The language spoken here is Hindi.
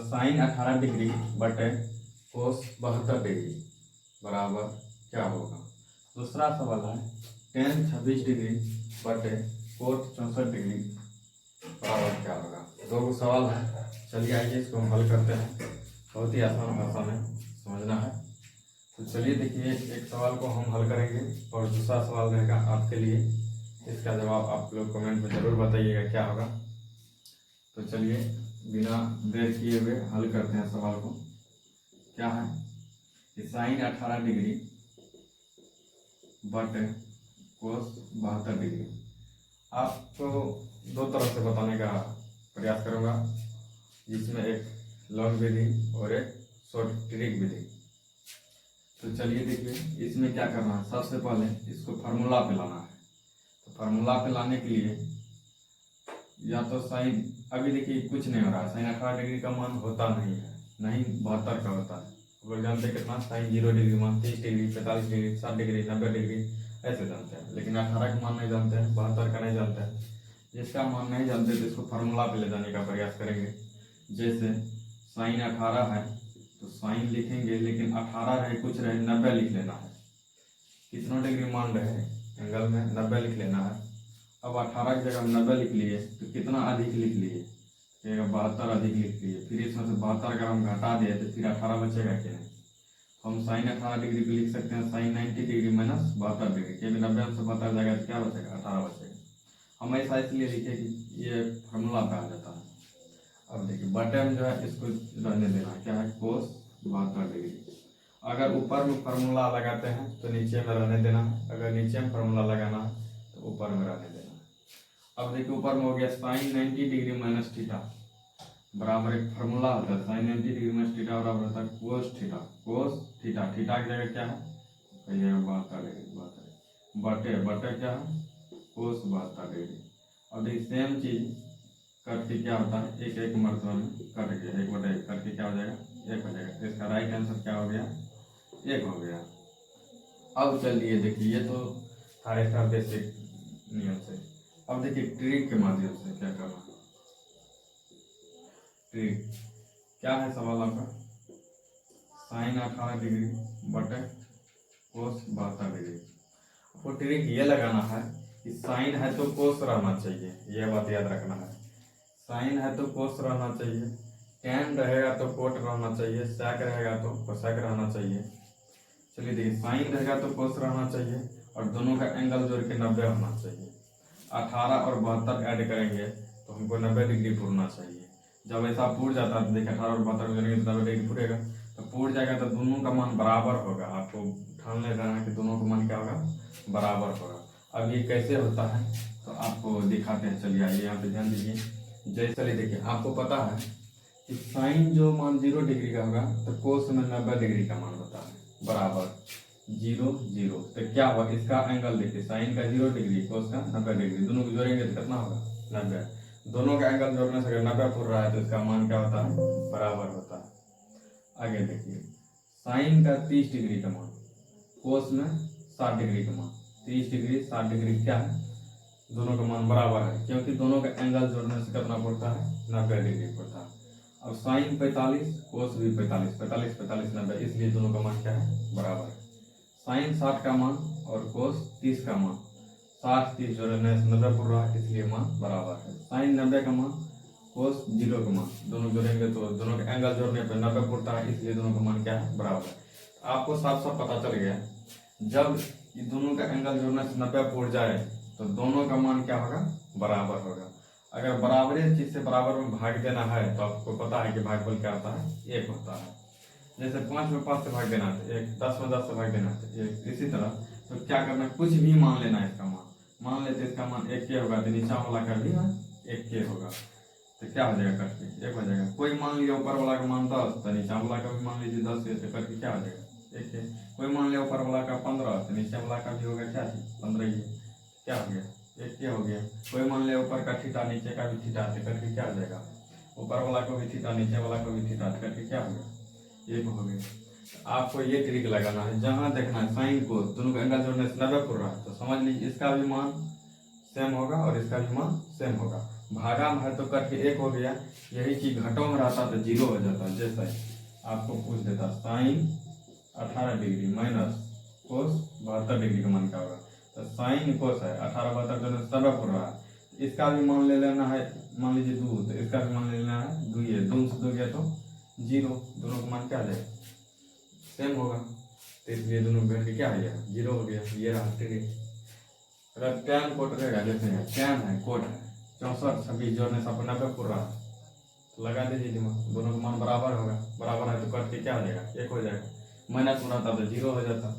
साइन 18 डिग्री बटे कोस 72 डिग्री बराबर क्या होगा। दूसरा सवाल है टेन 26 डिग्री बटे कोट 64 डिग्री बराबर क्या होगा। दो सवाल है, चलिए आइए इसको हम हल करते हैं। बहुत ही आसान भाषा में समझना है। तो चलिए देखिए, एक सवाल को हम हल करेंगे और दूसरा सवाल रहेगा आपके लिए। इसका जवाब आप लोग कमेंट में ज़रूर बताइएगा क्या होगा। तो चलिए बिना देर किए हुए हल करते हैं सवाल को। क्या है कि साइन 18 डिग्री बटे कोस 72 डिग्री। आपको दो तरह से बताने का प्रयास करूँगा, जिसमें एक लॉन्ग विधि और एक शॉर्ट ट्रिक विधि। तो चलिए देखिए इसमें क्या करना है। सबसे पहले इसको फार्मूला पे लाना है। तो फार्मूला पे लाने के लिए या तो साइन, अभी देखिए कुछ नहीं हो रहा है, साइन 18 डिग्री का मान होता नहीं है, नहीं 72 का होता है। लोग जानते हैं कितना, साइन 0 डिग्री मान 30 डिग्री 45 डिग्री 60 डिग्री 90 डिग्री ऐसे जानते हैं, लेकिन 18 का मान नहीं जानते हैं, 72 का नहीं जानते हैं। जिसका मान नहीं जानते तो इसको फार्मूला पे ले जाने का प्रयास करेंगे। जैसे साइन 18 है तो साइन लिखेंगे, लेकिन 18 रहे कुछ रहे 90 लिख लेना है। कितना डिग्री मान रहे एंगल में 90 लिख लेना है। अब 18 की जगह 90 लिख लिए तो कितना अधिक लिख लिए, 72 अधिक लिख लिए। फिर इसमें से 72 अगर हम घटा दिए तो फिर 18 बचेगा कि नहीं। हम साइन 18 डिग्री पे लिख सकते हैं साइन 90 डिग्री माइनस 72 डिग्री, क्योंकि 90 से 72 जाएगा तो क्या बचेगा, 18 बचेगा। हम ऐसा इसलिए लिखे कि ये फार्मूला पे आ जाता है। अब देखिए बटे में जो है इसको रहने देना, क्या है कोस 72 डिग्री। अगर ऊपर में फार्मूला लगाते हैं तो नीचे में रहने देना है, अगर नीचे में फार्मूला लगाना है तो ऊपर में रहने देना है। अब देखिए ऊपर में हो गया साइन 90 डिग्री माइनस थीटा बराबर एक फार्मूला होता है, साइन 90 डिग्री माइनस थीटा बराबर होता है cos theta. Cos theta, theta की जगह क्या है, 72 डिग्री बटे बटे क्या है कोस 72 डिग्री। अब देखिए सेम चीज करके क्या होता है, एक एक मरतबा में कट गया, एक बटे एक करके क्या हो जाएगा, एक हो जाएगा। इसका राइट आंसर क्या हो गया, एक हो गया। अब चलिए देखिए ये तो था इसका बेसिक नियम से। अब देखिए ट्रिक के माध्यम से क्या करना। ट्रिक क्या है सवाल आपका, साइन 18 डिग्री बटे कोस 72 डिग्री। आपको ट्रिक ये लगाना है कि साइन है तो कोस रहना चाहिए, यह बात याद रखना है। साइन है तो कोस रहना चाहिए, टेन रहेगा तो कोट रहना चाहिए, सेक रहेगा तो कोसेक रहना चाहिए। चलिए देखिए साइन रहेगा तो कोस रहना चाहिए और दोनों का एंगल जोड़ के 90 होना चाहिए। 18 और 72 ऐड करेंगे तो हमको 90 डिग्री पूरना चाहिए। जब ऐसा पूर जाता है तो देखिए 18 और 72 जोड़ेंगे तो 90 डिग्री पूरेगा, तो पूर जाएगा तो दोनों का मान बराबर होगा। आपको ठान ले जाना है कि दोनों का मान क्या होगा, बराबर होगा। अब ये कैसे होता है तो आपको दिखाते हैं। चलिए आइए यहाँ पे ध्यान दीजिए। जैसे चलिए देखिए आपको पता है कि साइन जो मान 0 डिग्री का होगा तो कोस में 90 डिग्री का मान होता है बराबर 0 0। तो क्या होगा, इसका एंगल देखिए, साइन का 0 डिग्री कोस का 90 डिग्री, दोनों को जोड़ेंगे तो कितना होगा 90। दोनों का एंगल जोड़ने से अगर 90 पूर रहा है तो इसका मान क्या होता है, बराबर होता है। आगे देखिए साइन का 30 डिग्री का मान, कोस में 60 डिग्री का मान, 30 डिग्री 60 डिग्री क्या है, दोनों का मान बराबर है, क्योंकि दोनों का एंगल जोड़ने से कितना पड़ता है, 90 डिग्री पड़ता है। अब साइन 45 कोस भी 45, 45 45 90, इसलिए दोनों का मान क्या है, बराबर है। साइन 60 का मान और कोस 30 का मान, 60 30 जोड़ने से 90 पड़ रहा है, इसलिए मान बराबर है। साइन 90 का मान कोस 0 का मान, दोनों जोड़ेंगे तो दोनों के एंगल जोड़ने पर 90 पड़ता है, इसलिए दोनों का मान क्या है, बराबर है। आपको साफ साफ पता चल गया, जब ये दोनों का एंगल जोड़ने से 90 पड़ जाए तो दोनों का मान क्या होगा, बराबर होगा। अगर बराबरी चीज से बराबर में भाग देना है तो आपको पता है कि भागफल क्या होता है, 1 होता है। जैसे 5 में 5 से भाग देना है 1, 10 में 10 से भाग देना है 1, इसी तरह तो क्या करना, कुछ भी मान लेना है इसका मान। मान लेते इसका मान 1 के होगा तो नीचा वाला का भी 1 के होगा, तो क्या हो जाएगा, कट के 1 हो जाएगा। कोई मान लिया ऊपर वाला का मान 10 तो नीचा वाला का भी मान लीजिए 10 से, करके क्या हो जाएगा 1 के। कोई मान लिया ऊपर वाला का 15 तो नीचे वाला का भी होगा क्या, 15 ही, क्या हो गया, 1 के हो गया। कोई मान लिया ऊपर का थीटा नीचे का भी थीटा, करके क्या हो जाएगा, ऊपर वाला को भी थीटा नीचे वाला को भी थीटा, करके क्या हो गया, 1 हो गया। आपको ये ट्रिक लगाना है, जहां देखना है साइन को दोनों का एंगल जोड़ने से 90 पड़ रहा है तो समझ लीजिए इसका भी मान सेम होगा और इसका भी मान सेम होगा। भागा में है तो कट के 1 हो गया। यही चीज घटों में रहता तो 0 हो जाता। जैसे आपको पूछ देता sine 18 degree minus cos 72 degree का मान क्या होगा, तो साइन कोस है 18 72 दोनों सब हो रहा है। इसका भी मान ले लेना है, मान लीजिए 2, तो इसका भी मान ले लेना है 2, ये 2 से 2 गया तो 0, दोनों का मान क्या आ जाएगा, सेम होगा। तो इसलिए दोनों बैठ के क्या आ गया, 0 हो गया। ये रहा ट्रिक। अगर टैन कोट रहेगा, जैसे टैन है कोट है 64 26 जोड़ने से आपको 90 पूरा है, तो लगा दीजिए दिमाग, दोनों का मान बराबर होगा। बराबर है तो कट के क्या हो जाएगा, 1 हो जाएगा। माइनस में रहता तो 0 हो जाता।